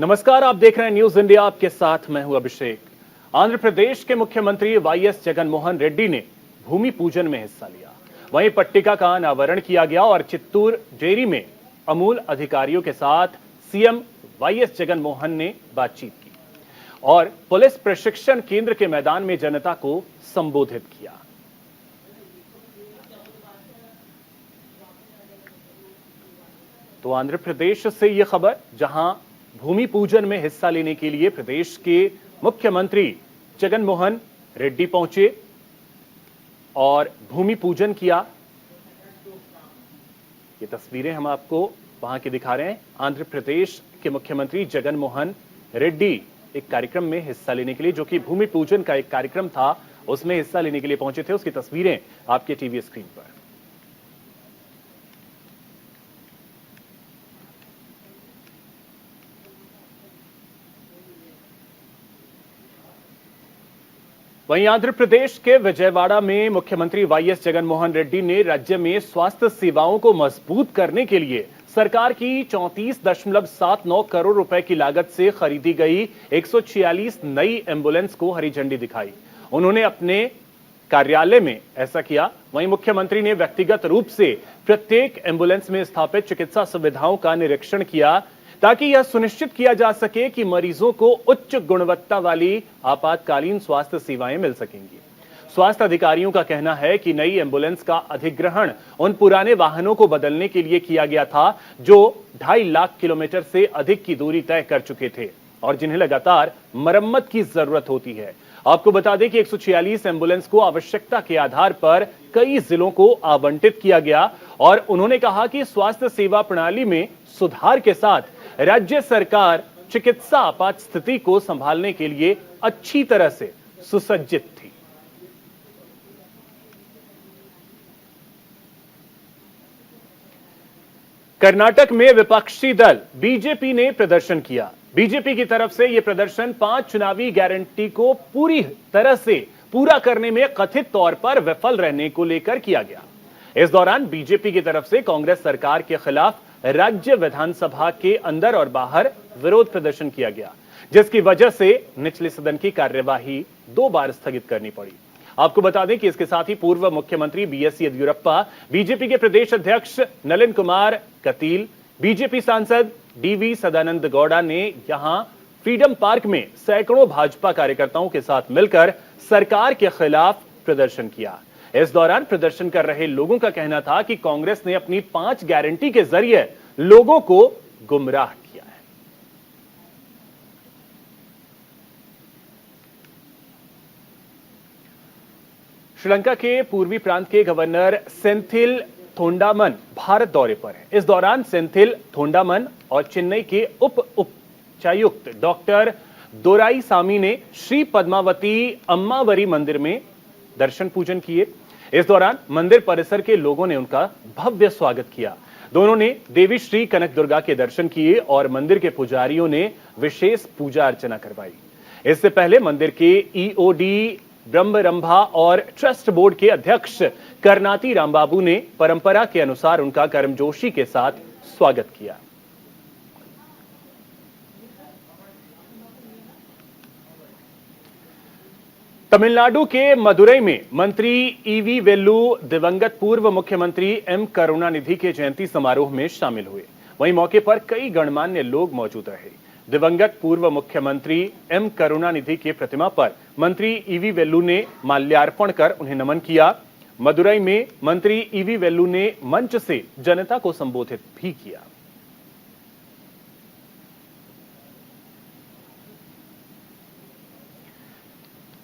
नमस्कार, आप देख रहे हैं न्यूज इंडिया। आपके साथ मैं हूं अभिषेक। आंध्र प्रदेश के मुख्यमंत्री वाईएस जगनमोहन रेड्डी ने भूमि पूजन में हिस्सा लिया। वहीं पट्टिका का अनावरण किया गया और चित्तूर डेयरी में अमूल अधिकारियों के साथ सीएम वाईएस जगनमोहन ने बातचीत की और पुलिस प्रशिक्षण केंद्र के मैदान में जनता को संबोधित किया। तो आंध्र प्रदेश से यह खबर, जहां भूमि पूजन में हिस्सा लेने के लिए प्रदेश के मुख्यमंत्री जगनमोहन रेड्डी पहुंचे और भूमि पूजन किया। ये तस्वीरें हम आपको वहां की दिखा रहे हैं। आंध्र प्रदेश के मुख्यमंत्री जगनमोहन रेड्डी एक कार्यक्रम में हिस्सा लेने के लिए, जो कि भूमि पूजन का एक कार्यक्रम था, उसमें हिस्सा लेने के लिए पहुंचे थे। उसकी तस्वीरें आपके टीवी स्क्रीन पर। वहीं आंध्र प्रदेश के विजयवाड़ा में मुख्यमंत्री वाईएस जगनमोहन रेड्डी ने राज्य में स्वास्थ्य सेवाओं को मजबूत करने के लिए सरकार की 34.79 करोड़ रुपए की लागत से खरीदी गई 146 नई एम्बुलेंस को हरी झंडी दिखाई। उन्होंने अपने कार्यालय में ऐसा किया। वहीं मुख्यमंत्री ने व्यक्तिगत रूप से प्रत्येक एम्बुलेंस में स्थापित चिकित्सा सुविधाओं का निरीक्षण किया, ताकि यह सुनिश्चित किया जा सके कि मरीजों को उच्च गुणवत्ता वाली आपातकालीन स्वास्थ्य सेवाएं मिल सकेंगी। स्वास्थ्य अधिकारियों का कहना है कि नई एम्बुलेंस का अधिग्रहण उन पुराने वाहनों को बदलने के लिए किया गया था, जो 2.5 लाख किलोमीटर से अधिक की दूरी तय कर चुके थे और जिन्हें लगातार मरम्मत की जरूरत होती है। आपको बता दें कि 146 एम्बुलेंस को आवश्यकता के आधार पर कई जिलों को आवंटित किया गया और उन्होंने कहा कि स्वास्थ्य सेवा प्रणाली में सुधार के साथ राज्य सरकार चिकित्सा आपात स्थिति को संभालने के लिए अच्छी तरह से सुसज्जित थी। कर्नाटक में विपक्षी दल बीजेपी ने प्रदर्शन किया। बीजेपी की तरफ से यह प्रदर्शन 5 चुनावी गारंटी को पूरी तरह से पूरा करने में कथित तौर पर विफल रहने को लेकर किया गया। इस दौरान बीजेपी की तरफ से कांग्रेस सरकार के खिलाफ राज्य विधानसभा के अंदर और बाहर विरोध प्रदर्शन किया गया, जिसकी वजह से निचले सदन की कार्यवाही 2 बार स्थगित करनी पड़ी। आपको बता दें कि इसके साथ ही पूर्व मुख्यमंत्री बीएस येदियुरप्पा, बीजेपी के प्रदेश अध्यक्ष नलिन कुमार कटील, बीजेपी सांसद डीवी सदानंद गौड़ा ने यहां फ्रीडम पार्क में सैकड़ों भाजपा कार्यकर्ताओं के साथ मिलकर सरकार के खिलाफ प्रदर्शन किया। इस दौरान प्रदर्शन कर रहे लोगों का कहना था कि कांग्रेस ने अपनी 5 गारंटी के जरिए लोगों को गुमराह किया है। श्रीलंका के पूर्वी प्रांत के गवर्नर सेंथिल थोंडामन भारत दौरे पर है। इस दौरान सेंथिल थोंडामन और चेन्नई के उपायुक्त डॉक्टर दोराईसामी ने श्री पद्मावती अम्मावरी मंदिर में दर्शन पूजन किए। इस दौरान मंदिर परिसर के लोगों ने उनका भव्य स्वागत किया। दोनों ने देवी श्री कनक दुर्गा के दर्शन किए और मंदिर के पुजारियों ने विशेष पूजा अर्चना करवाई। इससे पहले मंदिर के ईओडी ब्रह्मरंभा और ट्रस्ट बोर्ड के अध्यक्ष करनाती रामबाबू ने परंपरा के अनुसार उनका गर्मजोशी के साथ स्वागत किया। तमिलनाडु के मदुरई में मंत्री ईवी वेल्लू दिवंगत पूर्व मुख्यमंत्री एम करुणानिधि के जयंती समारोह में शामिल हुए। वहीं मौके पर कई गणमान्य लोग मौजूद रहे। दिवंगत पूर्व मुख्यमंत्री एम करुणानिधि की प्रतिमा पर मंत्री ईवी वेल्लू ने माल्यार्पण कर उन्हें नमन किया। मदुरई में मंत्री ईवी वेल्लू ने मंच से जनता को संबोधित भी किया।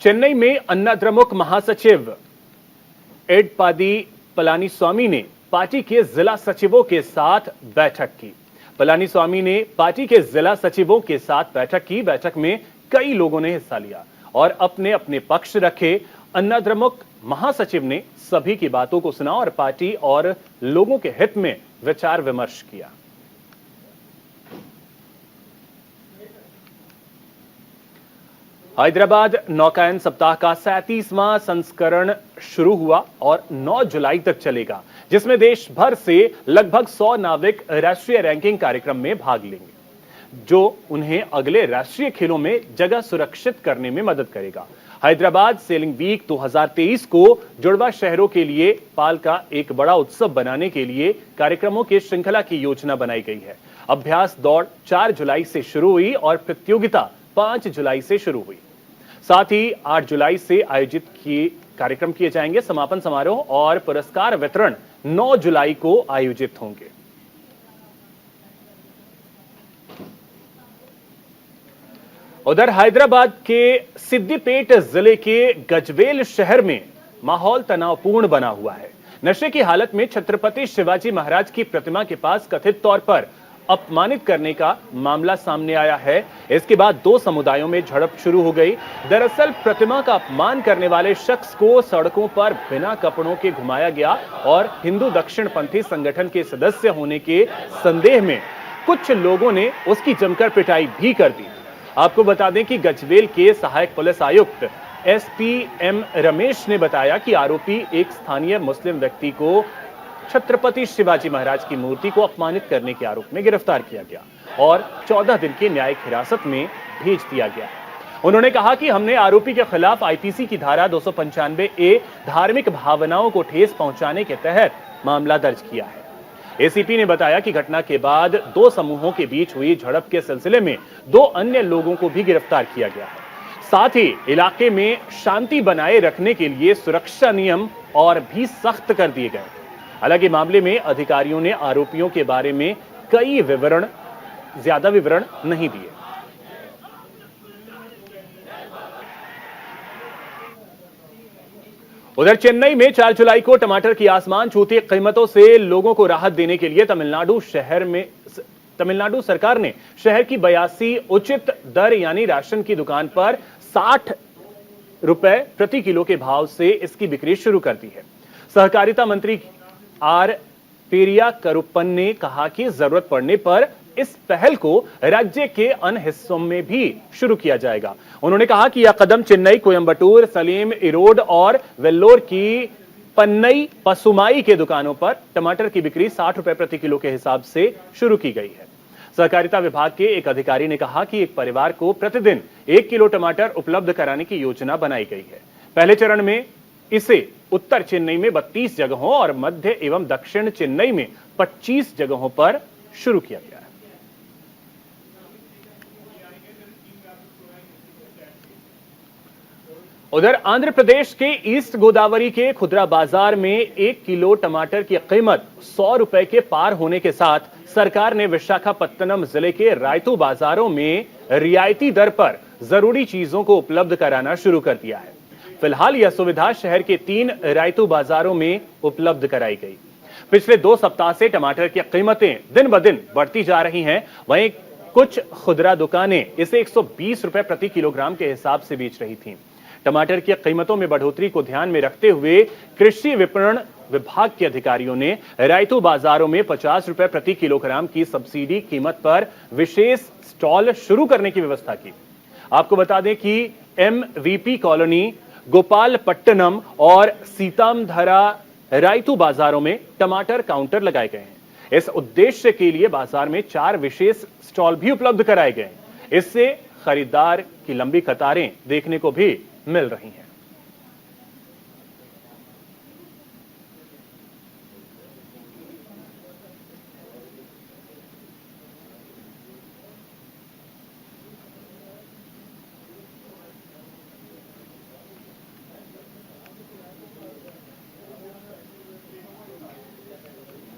चेन्नई में अन्नाद्रमुक महासचिव एडपादी पलानीस्वामी ने पार्टी के जिला सचिवों के साथ बैठक की। पलानीस्वामी ने पार्टी के जिला सचिवों के साथ बैठक की। बैठक में कई लोगों ने हिस्सा लिया और अपने अपने पक्ष रखे। अन्नाद्रमुक महासचिव ने सभी की बातों को सुना और पार्टी और लोगों के हित में विचार विमर्श किया। हैदराबाद नौकायन सप्ताह का 37वां संस्करण शुरू हुआ और 9 जुलाई तक चलेगा, जिसमें देश भर से लगभग 100 नाविक राष्ट्रीय रैंकिंग कार्यक्रम में भाग लेंगे। जो उन्हें अगले राष्ट्रीय खेलों में जगह सुरक्षित करने में मदद करेगा। हैदराबाद सेलिंग वीक 2023 को जुड़वा शहरों के लिए पाल का एक बड़ा उत्सव बनाने के लिए कार्यक्रमों की श्रृंखला की योजना बनाई गई है। अभ्यास दौड़ 4 जुलाई से शुरू हुई और प्रतियोगिता 5 जुलाई से शुरू हुई। साथ ही 8 जुलाई से आयोजित किए कार्यक्रम किए जाएंगे। समापन समारोह और पुरस्कार वितरण 9 जुलाई को आयोजित होंगे। उधर हैदराबाद के सिद्दीपेट जिले के गजवेल शहर में माहौल तनावपूर्ण बना हुआ है। नशे की हालत में छत्रपति शिवाजी महाराज की प्रतिमा के पास कथित तौर पर अपमानित करने का मामला सामने आया है। इसके बाद 2 समुदायों में झड़प शुरू हो गई। दरअसल प्रतिमा का अपमान करने वाले शख्स को सड़कों पर बिना कपड़ों के घुमाया गया और हिंदू दक्षिणपंथी संगठन के सदस्य होने के संदेह में कुछ लोगों ने उसकी जमकर पिटाई भी कर दी। आपको बता दें कि गजवेल के सहायक पुलिस आयुक्त एसपी रमेश ने बताया कि आरोपी एक स्थानीय मुस्लिम व्यक्ति को छत्रपति शिवाजी महाराज की मूर्ति को अपमानित करने के आरोप में गिरफ्तार किया गया और 14 दिन की न्यायिक हिरासत में भेज दिया गया। उन्होंने कहा कि हमने आरोपी के खिलाफ आईपीसी की धारा 295A धार्मिक भावनाओं को ठेस पहुंचाने के तहत मामला दर्ज किया है। एसीपी ने बताया कि घटना के बाद 2 समूहों के बीच हुई झड़प के सिलसिले में 2 अन्य लोगों को भी गिरफ्तार किया गया है। साथ ही इलाके में शांति बनाए रखने के लिए सुरक्षा नियम और भी सख्त कर दिए गए। हालांकि मामले में अधिकारियों ने आरोपियों के बारे में ज्यादा विवरण नहीं दिए। उधर चेन्नई में 4 जुलाई को टमाटर की आसमान छूती कीमतों से लोगों को राहत देने के लिए तमिलनाडु सरकार ने शहर की 82 उचित दर यानी राशन की दुकान पर 60 रुपए प्रति किलो के भाव से इसकी बिक्री शुरू कर दी है। सहकारिता मंत्री आर पेरिया करुप्पन ने कहा कि जरूरत पड़ने पर इस पहल को राज्य के अन्य हिस्सों में भी शुरू किया जाएगा। उन्होंने कहा कि यह कदम चेन्नई, कोयंबटूर, सलेम, इरोड और वेल्लोर की पन्नई पसुमाई के दुकानों पर टमाटर की बिक्री 60 रुपए प्रति किलो के हिसाब से शुरू की गई है। सहकारिता विभाग के एक अधिकारी ने कहा कि एक परिवार को प्रतिदिन 1 किलो टमाटर उपलब्ध कराने की योजना बनाई गई है। पहले चरण में इसे उत्तर चेन्नई में 32 जगहों और मध्य एवं दक्षिण चेन्नई में 25 जगहों पर शुरू किया गया है। उधर आंध्र प्रदेश के ईस्ट गोदावरी के खुदरा बाजार में 1 किलो टमाटर की कीमत 100 रुपए के पार होने के साथ सरकार ने विशाखापत्तनम जिले के रायतू बाजारों में रियायती दर पर जरूरी चीजों को उपलब्ध कराना शुरू कर दिया है। फिलहाल यह सुविधा शहर के 3 रायतू बाजारों में उपलब्ध कराई गई। पिछले 2 सप्ताह से टमाटर की कीमतें दिन ब दिन बढ़ती जा रही हैं। वहीं कुछ खुदरा दुकानें इसे 120 रुपए प्रति किलोग्राम के हिसाब से बेच रही थीं। टमाटर की कीमतों में बढ़ोतरी को ध्यान में रखते हुए कृषि विपणन विभाग के अधिकारियों ने रायतू बाजारों में 50 रुपए प्रति किलोग्राम की सब्सिडी कीमत पर विशेष स्टॉल शुरू करने की व्यवस्था की। आपको बता दें कि MVP कॉलोनी, गोपालपट्टनम और सीतामधरा रायतू बाजारों में टमाटर काउंटर लगाए गए हैं। इस उद्देश्य के लिए बाजार में 4 विशेष स्टॉल भी उपलब्ध कराए गए हैं। इससे खरीदार की लंबी कतारें देखने को भी मिल रही हैं।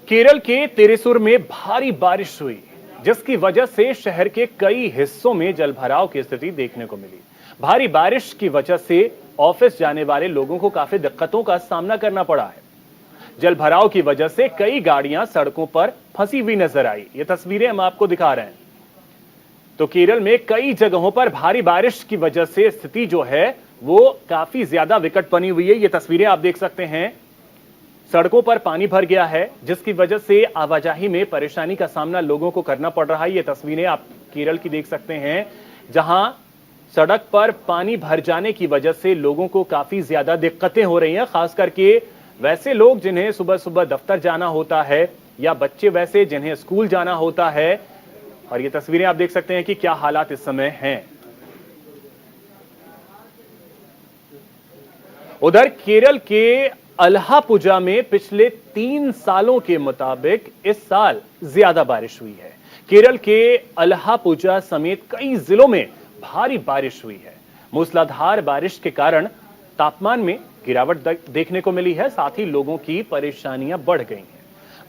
केरल के तिरुसुर में भारी बारिश हुई, जिसकी वजह से शहर के कई हिस्सों में जलभराव की स्थिति देखने को मिली। भारी बारिश की वजह से ऑफिस जाने वाले लोगों को काफी दिक्कतों का सामना करना पड़ा है। जलभराव की वजह से कई गाड़ियां सड़कों पर फंसी हुई नजर आई। ये तस्वीरें हम आपको दिखा रहे हैं। तो केरल में कई जगहों पर भारी बारिश की वजह से स्थिति जो है वो काफी ज्यादा विकट बनी हुई है। ये तस्वीरें आप देख सकते हैं। सड़कों पर पानी भर गया है, जिसकी वजह से आवाजाही में परेशानी का सामना लोगों को करना पड़ रहा है। ये तस्वीरें आप केरल की देख सकते हैं, जहां सड़क पर पानी भर जाने की वजह से लोगों को काफी ज्यादा दिक्कतें हो रही हैं। खास करके वैसे लोग जिन्हें सुबह सुबह दफ्तर जाना होता है या बच्चे वैसे जिन्हें स्कूल जाना होता है, और ये तस्वीरें आप देख सकते हैं कि क्या हालात इस समय हैं। उधर केरल के अल्हापुजा में पिछले 3 सालों के मुताबिक इस साल ज्यादा बारिश हुई है। केरल के अल्हापुजा समेत कई जिलों में भारी बारिश हुई है। मूसलाधार बारिश के कारण तापमान में गिरावट देखने को मिली है, साथ ही लोगों की परेशानियां बढ़ गई हैं।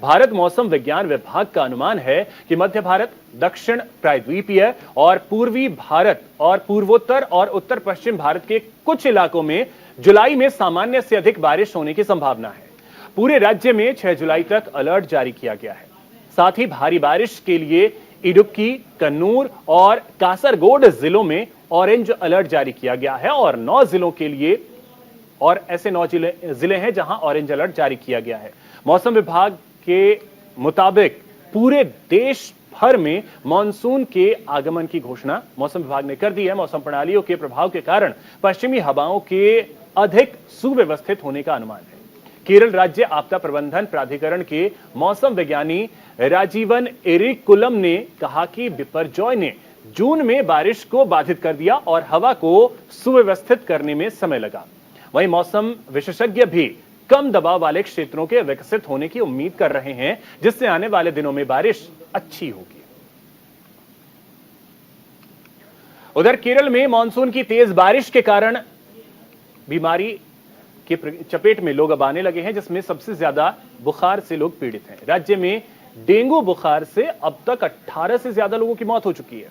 भारत मौसम विज्ञान विभाग का अनुमान है कि मध्य भारत, दक्षिण प्रायद्वीपीय और पूर्वी भारत और पूर्वोत्तर और उत्तर पश्चिम भारत के कुछ इलाकों में जुलाई में सामान्य से अधिक बारिश होने की संभावना है। पूरे राज्य में 6 जुलाई तक अलर्ट जारी किया गया है। साथ ही भारी बारिश के लिए इडुक्की, कन्नूर और कासरगोड जिलों में ऑरेंज अलर्ट जारी किया गया है और 9 जिलों के लिए और ऐसे 9 जिले हैं जहां ऑरेंज अलर्ट जारी किया गया है। मौसम विभाग के मुताबिक पूरे देश भर में मानसून के आगमन की घोषणा मौसम विभाग ने कर दी है। मौसम प्रणालियों के प्रभाव के कारण पश्चिमी हवाओं के अधिक सुव्यवस्थित होने का अनुमान है। केरल राज्य आपदा प्रबंधन प्राधिकरण के मौसम विज्ञानी राजीवन एरिकुलम ने कहा कि बिपरजॉय ने जून में बारिश को बाधित कर दिया और हवा को सुव्यवस्थित करने में समय लगा। वहीं मौसम विशेषज्ञ भी कम दबाव वाले क्षेत्रों के विकसित होने की उम्मीद कर रहे हैं, जिससे आने वाले दिनों में बारिश अच्छी होगी। उधर केरल में मानसून की तेज बारिश के कारण बीमारी के चपेट में लोग अब आने लगे हैं, जिसमें सबसे ज्यादा बुखार से लोग पीड़ित हैं। राज्य में डेंगू बुखार से अब तक 18 से ज्यादा लोगों की मौत हो चुकी है।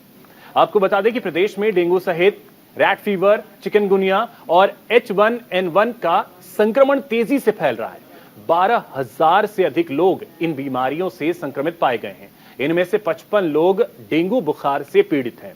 आपको बता दें कि प्रदेश में डेंगू सहित रैट फीवर, चिकनगुनिया और H1N1 का संक्रमण तेजी से फैल रहा है। 12,000 से अधिक लोग इन बीमारियों से संक्रमित पाए गए हैं। इनमें से 55 लोग डेंगू बुखार से पीड़ित हैं।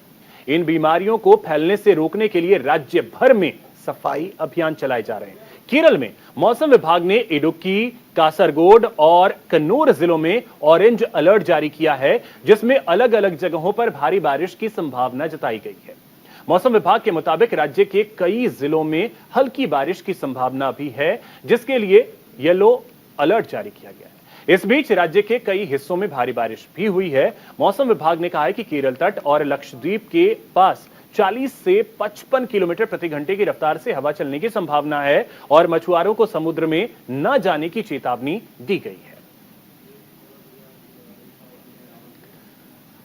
इन बीमारियों को फैलने से रोकने के लिए राज्य भर में सफाई अभियान चलाए जा रहे हैं। केरल में मौसम विभाग ने इडुक्की, कासरगोड और कन्नूर जिलों में ऑरेंज अलर्ट जारी किया है, जिसमें अलग अलग जगहों पर भारी बारिश की संभावना जताई गई है। मौसम विभाग के मुताबिक राज्य के कई जिलों में हल्की बारिश की संभावना भी है, जिसके लिए येलो अलर्ट जारी किया गया है। इस बीच राज्य के कई हिस्सों में भारी बारिश भी हुई है। मौसम विभाग ने कहा है कि केरल तट और लक्षद्वीप के पास 40 से 55 किलोमीटर प्रति घंटे की रफ्तार से हवा चलने की संभावना है और मछुआरों को समुद्र में न जाने की चेतावनी दी गई है।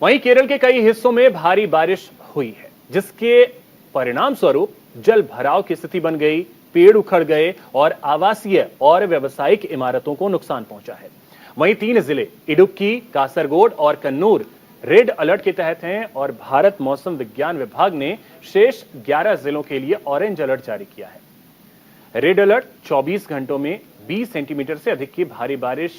वहीं केरल के कई हिस्सों में भारी बारिश हुई है, जिसके परिणाम स्वरूप जल भराव की स्थिति बन गई, पेड़ उखड़ गए और आवासीय और व्यावसायिक इमारतों को नुकसान पहुंचा है। वहीं 3 जिले इडुक्की, कासरगोड और कन्नूर रेड अलर्ट के तहत हैं और भारत मौसम विज्ञान विभाग ने शेष 11 जिलों के लिए ऑरेंज अलर्ट जारी किया है। रेड अलर्ट 24 घंटों में 20 सेंटीमीटर से अधिक की भारी बारिश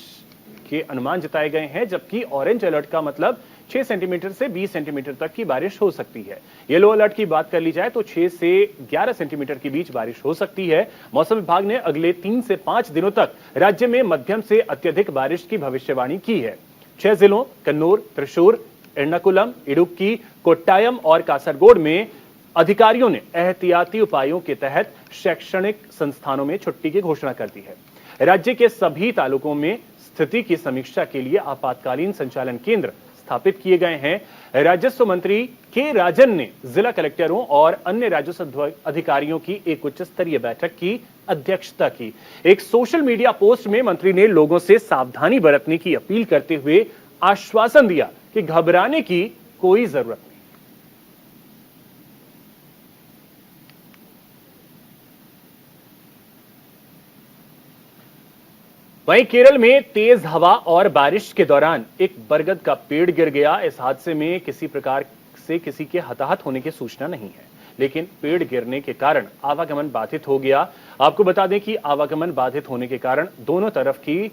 के अनुमान जताए गए हैं, जबकि ऑरेंज अलर्ट का मतलब 6 सेंटीमीटर से 20 सेंटीमीटर तक की बारिश हो सकती है। येलो अलर्ट की बात कर ली जाए तो 6 से 11 सेंटीमीटर के बीच बारिश हो सकती है। मौसम विभाग ने अगले 3 से 5 दिनों तक राज्य में मध्यम से अत्यधिक बारिश की भविष्यवाणी की है। 6 जिलों कन्नूर, त्रिशूर, एर्नाकुलम, इडुक्की, कोट्टायम और कासरगोड में अधिकारियों ने एहतियाती उपायों के तहत शैक्षणिक संस्थानों में छुट्टी की घोषणा कर दी है। राज्य के सभी तालुकों में स्थिति की समीक्षा के लिए आपातकालीन संचालन केंद्र स्थापित किए गए हैं। राजस्व मंत्री के राजन ने जिला कलेक्टरों और अन्य राजस्व अधिकारियों की एक उच्च स्तरीय बैठक की अध्यक्षता की। एक सोशल मीडिया पोस्ट में मंत्री ने लोगों से सावधानी बरतने की अपील करते हुए आश्वासन दिया कि घबराने की कोई जरूरत नहीं। वहीं केरल में तेज हवा और बारिश के दौरान एक बरगद का पेड़ गिर गया। इस हादसे में किसी प्रकार से किसी के हताहत होने की सूचना नहीं है, लेकिन पेड़ गिरने के कारण आवागमन बाधित हो गया। आपको बता दें कि आवागमन बाधित होने के कारण दोनों तरफ की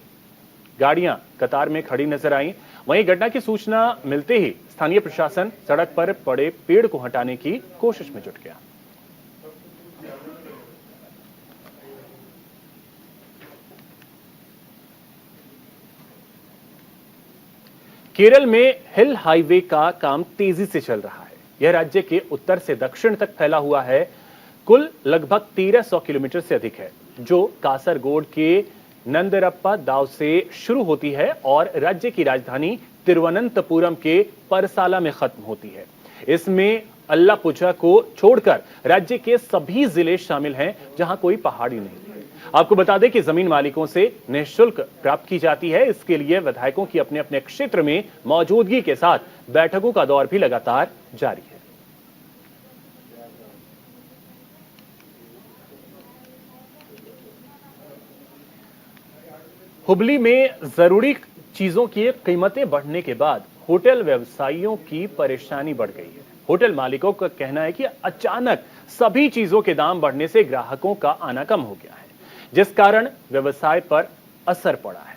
गाड़ियां कतार में खड़ी नजर आईं। वहीं घटना की सूचना मिलते ही स्थानीय प्रशासन सड़क पर पड़े पेड़ को हटाने की कोशिश में जुट गया। केरल में हिल हाईवे का काम तेजी से चल रहा है। यह राज्य के उत्तर से दक्षिण तक फैला हुआ है। कुल लगभग 1300 किलोमीटर से अधिक है, जो कासरगोड के नंदरप्पा दाव से शुरू होती है और राज्य की राजधानी तिरुवनंतपुरम के परसाला में खत्म होती है। इसमें अल्लापुझा को छोड़कर राज्य के सभी जिले शामिल हैं जहां कोई पहाड़ी नहीं है। आपको बता दें कि जमीन मालिकों से निःशुल्क प्राप्त की जाती है। इसके लिए विधायकों की अपने अपने क्षेत्र में मौजूदगी के साथ बैठकों का दौर भी लगातार जारी है। हुबली में जरूरी चीजों की कीमतें बढ़ने के बाद होटल व्यवसायियों की परेशानी बढ़ गई है। होटल मालिकों का कहना है कि अचानक सभी चीजों के दाम बढ़ने से ग्राहकों का आना कम हो गया है, जिस कारण व्यवसाय पर असर पड़ा है।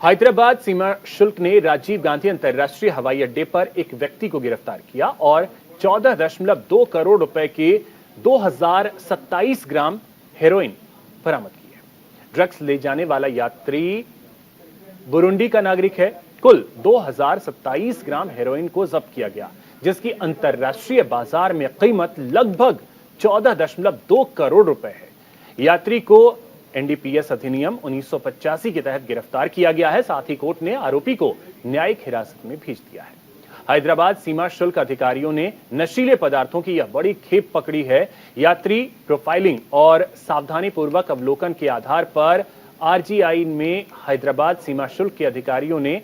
हैदराबाद सीमा शुल्क ने राजीव गांधी अंतर्राष्ट्रीय हवाई अड्डे पर एक व्यक्ति को गिरफ्तार किया और 14.2 करोड़ रुपए के 2027 ग्राम हेरोइन बरामद की है। ड्रग्स ले जाने वाला यात्री बुरुंडी का नागरिक है। कुल 2027 ग्राम हेरोइन को जब्त किया गया, जिसकी अंतर्राष्ट्रीय बाजार में कीमत लगभग 14.2 करोड़ रुपए है। यात्री को एनडीपीएस अधिनियम 1985 के तहत गिरफ्तार किया गया है। साथ ही कोर्ट ने आरोपी को न्यायिक हिरासत में भेज दिया है। हैदराबाद सीमा शुल्क अधिकारियों ने नशीले पदार्थों की यह बड़ी खेप पकड़ी है। यात्री प्रोफाइलिंग और सावधानीपूर्वक अवलोकन के आधार पर आरजीआई में हैदराबाद सीमा शुल्क के अधिकारियों ने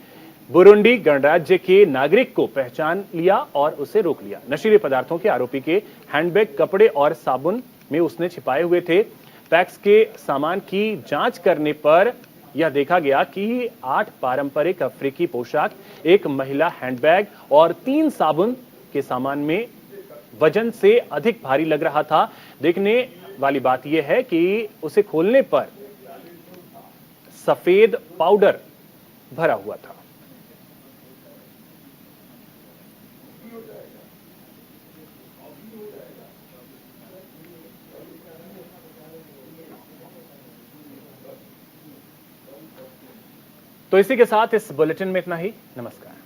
बुरुंडी गणराज्य के नागरिक को पहचान लिया और उसे रोक लिया। नशीले पदार्थों के आरोपी के हैंडबैग, कपड़े और साबुन में उसने छिपाए हुए थे। पैक्स के सामान की जांच करने पर यह देखा गया कि 8 पारंपरिक अफ्रीकी पोशाक, एक महिला हैंडबैग और 3 साबुन के सामान में वजन से अधिक भारी लग रहा था। देखने वाली बात यह है कि उसे खोलने पर सफेद पाउडर भरा हुआ था। तो इसी के साथ इस बुलेटिन में इतना ही। नमस्कार।